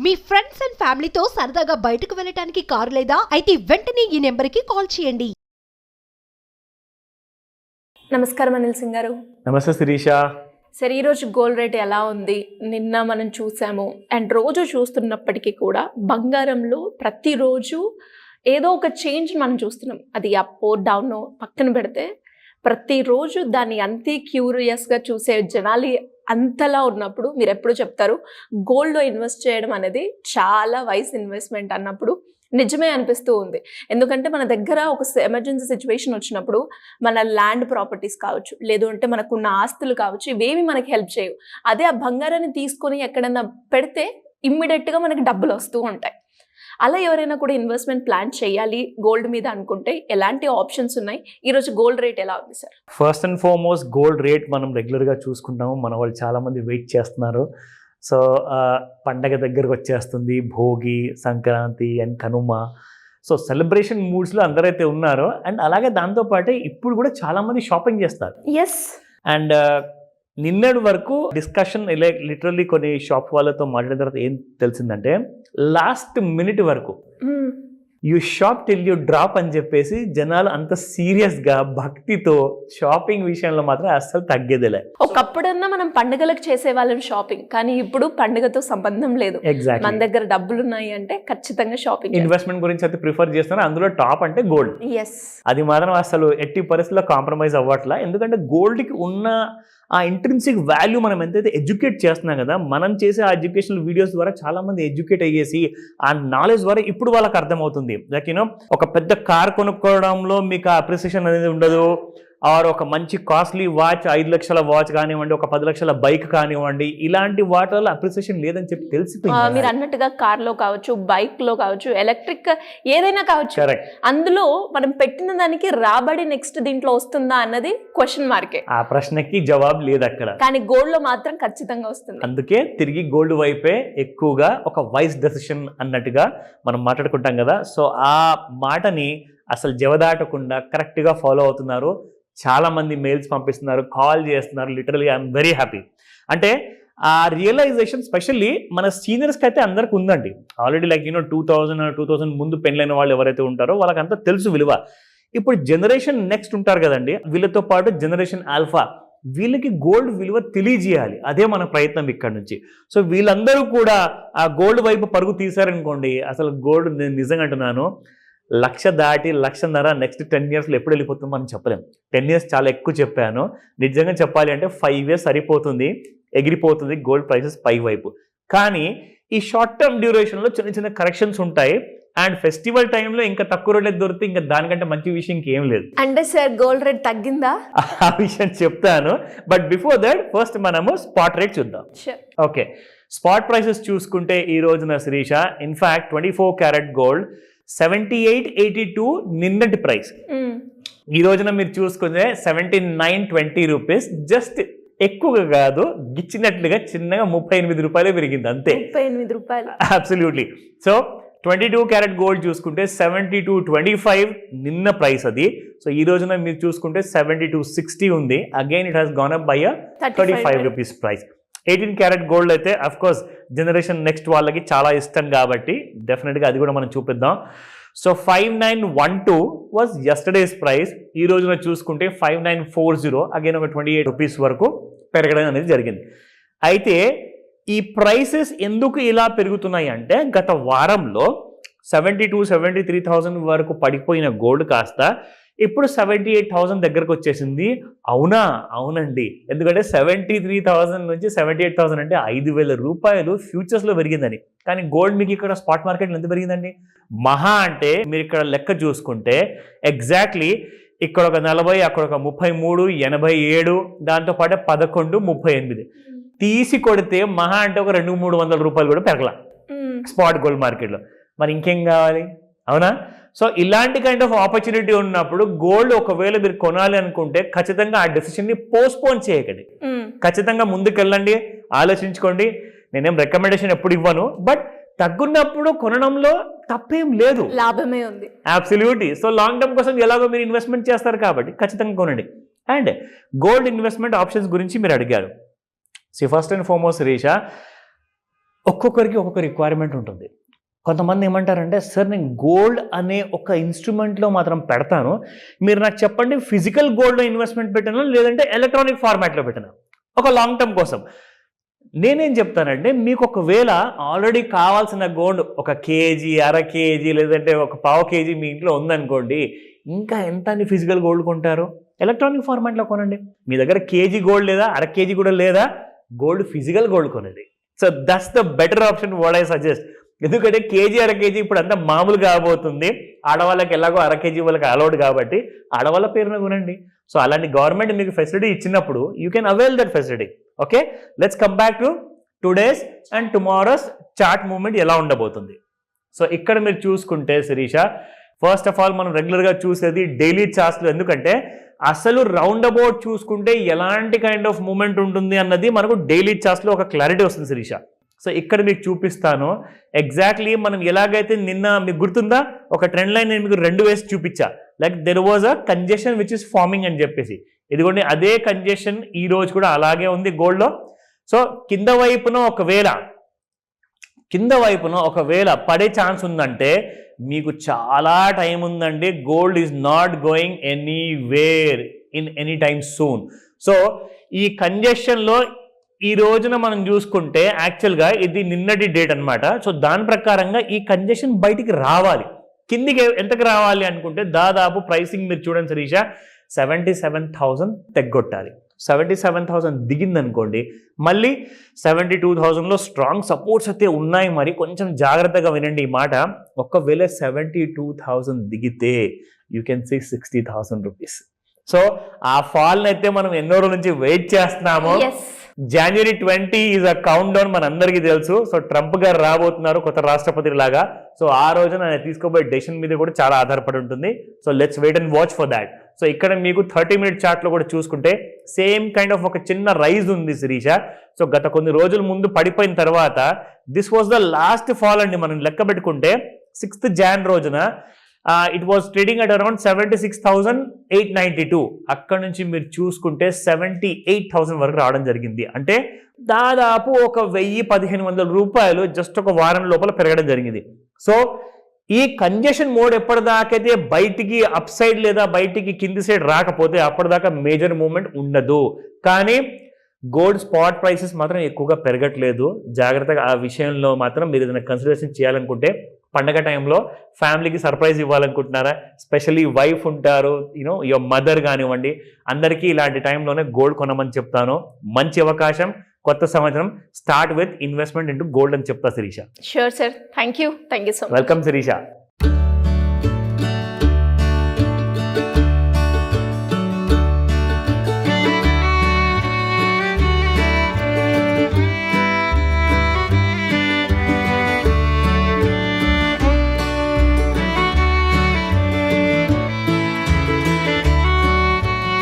Me friends and ఫ్యామిలీతో సరదాగా బయటకు వెళ్ళటానికి కారు లేదా అయితే వెంటనే ఈ నెంబర్కి కాల్ చేయండి. నమస్కారం అనిల్ సింగ్ గారు. నమస్తే శిరీష. సరే, ఈరోజు గోల్డ్ రేట్ ఎలా ఉంది? నిన్న మనం చూసాము అండ్ రోజు చూస్తున్నప్పటికీ కూడా బంగారంలో ప్రతిరోజు ఏదో ఒక చేంజ్ మనం చూస్తున్నాం. అది అప్ డౌన్ పక్కన పెడితే ప్రతిరోజు దాన్ని అంతే క్యూరియస్గా చూసే జనాలు అంతలా ఉన్నప్పుడు మీరు ఎప్పుడు చెప్తారు గోల్డ్లో ఇన్వెస్ట్ చేయడం అనేది చాలా వైస్ ఇన్వెస్ట్మెంట్ అన్నప్పుడు నిజమే అనిపిస్తూ ఉంది. ఎందుకంటే మన దగ్గర ఒక ఎమర్జెన్సీ సిచ్యువేషన్ వచ్చినప్పుడు మన ల్యాండ్ ప్రాపర్టీస్ కావచ్చు, లేదు అంటే మనకున్న ఆస్తులు కావచ్చు, ఇవేమి మనకి హెల్ప్ చేయవు. అదే ఆ బంగారాన్ని తీసుకొని ఎక్కడన్నా పెడితే ఇమ్మీడియట్గా మనకి డబ్బులు వస్తూ ఉంటాయి. అలా ఎవరైనా కూడా ఇన్వెస్ట్మెంట్ ప్లాన్ చేయాలి గోల్డ్ మీద అనుకుంటే ఎలాంటి ఆప్షన్స్ ఉన్నాయి? ఈరోజు గోల్డ్ రేట్ ఎలా ఉంది sir? First and foremost gold rate మనం రెగ్యులర్గా చూసుకుంటాము. మన వాళ్ళు చాలామంది వెయిట్ చేస్తున్నారు. సో పండగ దగ్గరకు వచ్చేస్తుంది, Bhogi, Sankranti and Kanuma. So celebration మూడ్స్లో అందరైతే ఉన్నారో అండ్ అలాగే దాంతోపాటే ఇప్పుడు కూడా చాలామంది షాపింగ్ చేస్తారు. ఎస్. అండ్ నిన్నటి వరకు డిస్కషన్ లిటరల్లీ కొన్ని షాప్ వాళ్ళతో మాట్లాడిన తర్వాత ఏం తెలిసిందంటే లాస్ట్ మినిట్ వరకు you shop till you drop అని చెప్పేసి జనాలు అంత సీరియస్గా భక్తితో షాపింగ్ విషయంలో మాత్రం అస్సలు తగ్గేదిలే. ఒకప్పుడన్నా మనం పండుగలకు చేసే వాళ్ళం షాపింగ్, కానీ ఇప్పుడు పండుగతో సంబంధం లేదు. ఎగ్జాక్ట్లీ. మన దగ్గర డబ్బులు ఉన్నాయి అంటే ఖచ్చితంగా షాపింగ్. ఇన్వెస్ట్మెంట్ గురించి అయితే ప్రిఫర్ చేస్తున్నారు. అందులో టాప్ అంటే గోల్డ్. ఎస్. అది మాత్రం అసలు ఎట్టి పరిస్థితుల్లో కాంప్రమైజ్ అవ్వట్లా. ఎందుకంటే గోల్డ్కి ఉన్న ఆ ఇంట్రిన్సిక్ వాల్యూ మనం ఎంతైతే ఎడ్యుకేట్ చేస్తున్నాం కదా, మనం చేసే ఆ ఎడ్యుకేషనల్ వీడియోస్ ద్వారా చాలా మంది ఎడ్యుకేట్ అయ్యేసి ఆ నాలెడ్జ్ ద్వారా ఇప్పుడు వాళ్ళకి అర్థమవుతుంది. లైక్ యూనో ఒక పెద్ద కార్ కొనుక్కోవడంలో మీకు ఆ అప్రిసియేషన్ అనేది ఉండదు. ఆర్ ఒక మంచి కాస్ట్లీ వాచ్, 5 లక్షల వాచ్ కానివ్వండి, ఒక 10 లక్షల బైక్ కానివ్వండి, ఇలాంటి వాటిలో అప్రిసియేషన్ లేదని చెప్పి తెలిసిపోయింది. మీరు అన్నట్టుగా కార్లో కావచ్చు, బైక్లో కావచ్చు, ఎలక్ట్రిక్ ఏదైనా కావచ్చు, అందులో మనం పెట్టిన దానికి రాబడి నెక్స్ట్ దీంట్లో వస్తుందా అన్నది క్వశ్చన్ మార్కే. ఆ ప్రశ్నకి జవాబు లేదు అక్కడ. కానీ గోల్డ్ లో మాత్రం ఖచ్చితంగా వస్తుంది. అందుకే తిరిగి గోల్డ్ వైపే ఎక్కువగా ఒక వైస్ డెసిషన్ అన్నట్టుగా మనం మాట్లాడుకుంటాం కదా. సో ఆ మాటని అసలు జవదాటకుండా కరెక్ట్గా ఫాలో అవుతున్నారు. చాలా మంది మెయిల్స్ పంపిస్తున్నారు, కాల్ చేస్తున్నారు. Literally I'm very happy. అంటే ఆ రియలైజేషన్ స్పెషల్లీ మన సీనియర్స్కి అయితే అందరికి ఉందండి. ఆల్రెడీ లైక్ 2000 ముందు పెళ్ళైన వాళ్ళు ఎవరైతే ఉంటారో వాళ్ళకంతా తెలుసు విలువ. ఇప్పుడు జనరేషన్ నెక్స్ట్ ఉంటారు కదండి, వీళ్ళతో పాటు జనరేషన్ ఆల్ఫా, వీళ్ళకి గోల్డ్ విలువ తెలియజేయాలి. అదే మన ప్రయత్నం ఇక్కడ నుంచి. సో వీళ్ళందరూ కూడా ఆ గోల్డ్ వైపు పరుగు తీశారనుకోండి, అసలు గోల్డ్ నేను నిజంగా అంటున్నాను 1,00,000 దాటి 1,50,000 నెక్స్ట్ 10 yearsలో ఎప్పుడు వెళ్ళిపోతుందో మనం చెప్పలేం. 10 years చాలా ఎక్కువ చెప్పాను. నిజంగా చెప్పాలి అంటే 5 years సరిపోతుంది, ఎగిరిపోతుంది గోల్డ్ ప్రైసెస్ పై వైపు. కానీ ఈ షార్ట్ టర్మ్ డ్యూరేషన్లో చిన్న చిన్న కరెక్షన్స్ ఉంటాయి. అండ్ ఫెస్టివల్ టైంలో ఇంకా తక్కువ రేట్ దొరికితే ఇంకా దానికంటే మంచి విషయం ఇంకేం లేదు. అంటే సార్ గోల్డ్ రేట్ తగ్గిందా ఆ విషయం చెప్తాను. బట్ బిఫోర్ దట్ ఫస్ట్ మనము స్పాట్ రేట్ చూద్దాం. ఓకే, స్పాట్ ప్రైసెస్ చూసుకుంటే ఈ రోజున శిరీష ఇన్ఫాక్ట్ 24 క్యారెట్ గోల్డ్ 78.82 నిన్నటి ప్రైస్. ఈ రోజున మీరు చూసుకుంటే 79.20 రూపీస్. జస్ట్ ఎక్కువగా కాదు, గిచ్చినట్లుగా చిన్నగా 38 రూపాయలే పెరిగింది అంతే. 38 రూపాయలు. అబ్సల్యూట్లీ. సో 22 క్యారెట్ గోల్డ్ చూసుకుంటే 72.25 నిన్న ప్రైస్ అది. సో ఈ రోజున మీరు చూసుకుంటే 72.60 ఉంది. Again it has gone up by 35 rupees price. 18 carat gold అయితే అఫ్ కోర్స్ జనరేషన్ నెక్స్ట్ వాళ్ళకి చాలా ఇష్టం కాబట్టి డెఫినెట్గా అది కూడా మనం చూపిద్దాం. So 5912 was yesterday's price. ఈ రోజున చూసుకుంటే 5940, అగైన్ ఒక 28 రూపీస్ వరకు పెరగడం అనేది జరిగింది. అయితే ఈ ప్రైసెస్ ఎందుకు ఇలా పెరుగుతున్నాయి అంటే గత వారంలో 72,000-73,000 వరకు పడిపోయిన గోల్డ్ కాస్త ఇప్పుడు 78,000 దగ్గరకు వచ్చేసింది. అవునా? అవునండి. ఎందుకంటే 73,000 నుంచి 78,000 అంటే 5,000 రూపాయలు ఫ్యూచర్స్లో పెరిగిందని. కానీ గోల్డ్ మీకు ఇక్కడ స్పాట్ మార్కెట్లో ఎంత పెరిగిందండి? మహా అంటే మీరు ఇక్కడ లెక్క చూసుకుంటే ఎగ్జాక్ట్లీ ఇక్కడ ఒక 40, అక్కడ ఒక 33, 87, దాంతోపాటు 11, 38 తీసి కొడితే మహా అంటే ఒక 200-300 రూపాయలు కూడా పెరగల స్పాట్ గోల్డ్ మార్కెట్లో. మరి ఇంకేం కావాలి? అవునా? సో ఇలాంటి కైండ్ ఆఫ్ ఆపర్చునిటీ ఉన్నప్పుడు గోల్డ్ ఒకవేళ మీరు కొనాలి అనుకుంటే ఖచ్చితంగా ఆ డెసిషన్ని పోస్ట్పోన్ చేయకండి. ఖచ్చితంగా ముందుకెళ్ళండి, ఆలోచించుకోండి. నేనేం రికమెండేషన్ ఎప్పుడు ఇవ్వను, బట్ తగ్గున్నప్పుడు కొనడంలో తప్పేం లేదు, లాభమే ఉంది. అబ్సల్యూట్లీ. సో లాంగ్ టర్మ్ కోసం ఎలాగో మీరు ఇన్వెస్ట్మెంట్ చేస్తారు కాబట్టి ఖచ్చితంగా కొనండి. అండ్ గోల్డ్ ఇన్వెస్ట్మెంట్ ఆప్షన్స్ గురించి మీరు అడిగారు. ఫస్ట్ అండ్ ఫార్మోస్ట్ రీషా, ఒక్కొక్కరికి ఒక్కొక్క రిక్వైర్మెంట్ ఉంటుంది. కొంతమంది ఏమంటారంటే సార్ నేను గోల్డ్ అనే ఒక ఇన్స్ట్రుమెంట్లో మాత్రం పెడతాను, మీరు నాకు చెప్పండి ఫిజికల్ గోల్డ్లో ఇన్వెస్ట్మెంట్ పెట్టాను లేదంటే ఎలక్ట్రానిక్ ఫార్మాట్లో పెట్టాను ఒక లాంగ్ టర్మ్ కోసం. నేనేం చెప్తానంటే మీకు ఒకవేళ ఆల్రెడీ కావాల్సిన గోల్డ్ 1 కేజీ, అర కేజీ లేదంటే 1/4 కేజీ మీ ఇంట్లో ఉందనుకోండి, ఇంకా ఎంత అని ఫిజికల్ గోల్డ్ కొంటారు? ఎలక్ట్రానిక్ ఫార్మాట్లో కొనండి. మీ దగ్గర కేజీ గోల్డ్ లేదా, అర కేజీ కూడా లేదా, గోల్డ్ ఫిజికల్ గోల్డ్ కొనేది. So that's the better option what I suggest. ఎందుకంటే కేజీ, అర కేజీ ఇప్పుడు అంతా మామూలు కాబోతుంది. ఆడవాళ్ళకి ఎలాగో అర కేజీ వాళ్ళకి అలౌడ్ కాబట్టి ఆడవాళ్ళ పేరున కొనండి. సో అలాంటి గవర్నమెంట్ మీకు ఫెసిలిటీ ఇచ్చినప్పుడు you can avail that facility. Okay, let's come back to today's and tomorrow's chart movement ఎలా ఉండబోతుంది. సో ఇక్కడ మీరు చూసుకుంటే శిరీష, ఫస్ట్ ఆఫ్ ఆల్ మనం రెగ్యులర్గా చూసేది డైలీ చార్ట్స్లో, ఎందుకంటే అసలు రౌండ్ అబౌట్ చూసుకుంటే ఎలాంటి కైండ్ ఆఫ్ మూమెంట్ ఉంటుంది అన్నది మనకు డైలీ చార్ట్స్లో ఒక క్లారిటీ వస్తుంది శిరీష. సో ఇక్కడ మీకు చూపిస్తాను ఎగ్జాక్ట్లీ మనం ఎలాగైతే నిన్న మీకు గుర్తుందా ఒక ట్రెండ్ లైన్ నేను మీకు 2 వేసి చూపించా, like there was a congestion which is farming అని చెప్పేసి. ఇదిగోండి అదే కంజెషన్ ఈ రోజు కూడా అలాగే ఉంది గోల్డ్లో. సో కింద వైపున ఒకవేళ పడే ఛాన్స్ ఉందంటే మీకు చాలా టైం ఉందండి. Gold is not going anywhere in any time soon. So ఈ కంజెషన్లో ఈ రోజున మనం చూసుకుంటే యాక్చువల్గా ఇది నిన్నటి డేట్ అనమాట. సో దాని ప్రకారంగా ఈ కంజెషన్ బయటికి రావాలి. కిందికి ఎంతకు రావాలి అనుకుంటే దాదాపు ప్రైసింగ్ మీరు చూడండి శిరీష, 77,000 తెగ్గొట్టాలి. 77,000 దిగిందనుకోండి, మళ్ళీ 72,000లో స్ట్రాంగ్ సపోర్ట్స్ అయితే ఉన్నాయి. మరి కొంచెం జాగ్రత్తగా వినండి ఈ మాట. ఒకవేళ 72,000 దిగితే you can see 60,000 rupees. So ఆ ఫాల్ని అయితే మనం ఎన్నో రోజుల నుంచి వెయిట్ చేస్తున్నాము. January 20 is a count down, మన అందరికీ తెలుసు. సో ట్రంప్ గారు రాబోతున్నారు కొత్త రాష్ట్రపతి లాగా. సో ఆ రోజున ఆయన తీసుకోబోయే డెసిషన్ మీద కూడా చాలా ఆధారపడి ఉంటుంది. So let's wait and watch for that. So ఇక్కడ మీకు 30-minute చార్ట్లో కూడా చూసుకుంటే సేమ్ కైండ్ ఆఫ్ ఒక చిన్న రైజ్ ఉంది శిరీష. సో గత కొన్ని రోజుల ముందు పడిపోయిన తర్వాత this was the last fall అండి. మనం లెక్క పెట్టుకుంటే 6th Jan రోజున it was trading at around 76,892. అక్కడ నుంచి మీరు చూసుకుంటే 78,000 వరకు రావడం జరిగింది. అంటే దాదాపు ఒక 1,000-1,500 రూపాయలు జస్ట్ ఒక వారం లోపల పెరగడం జరిగింది. సో ఈ కంజెషన్ మోడ్ ఎప్పటిదాకైతే బయటికి అప్ సైడ్ లేదా బయటికి కింది సైడ్ రాకపోతే అప్పటిదాకా మేజర్ మూవ్మెంట్ ఉండదు. కానీ గోల్డ్ స్పాట్ ప్రైసెస్ మాత్రం ఎక్కువగా పెరగట్లేదు. జాగ్రత్తగా ఆ విషయంలో మాత్రం మీరు ఏదైనా కన్సిడరేషన్ చేయాలనుకుంటే, పండగ టైంలో ఫ్యామిలీకి సర్ప్రైజ్ ఇవ్వాలనుకుంటున్నారా, స్పెషల్లీ వైఫ్ ఉంటారు, యువర్ మదర్ కానివ్వండి, అందరికీ ఇలాంటి టైంలోనే గోల్డ్ కొనమని చెప్తాను. మంచి అవకాశం, కొత్త సంవత్సరం, start with investment into gold అని చెప్తా Shirisha. Sure sir, thank you so much. Welcome Sirisha.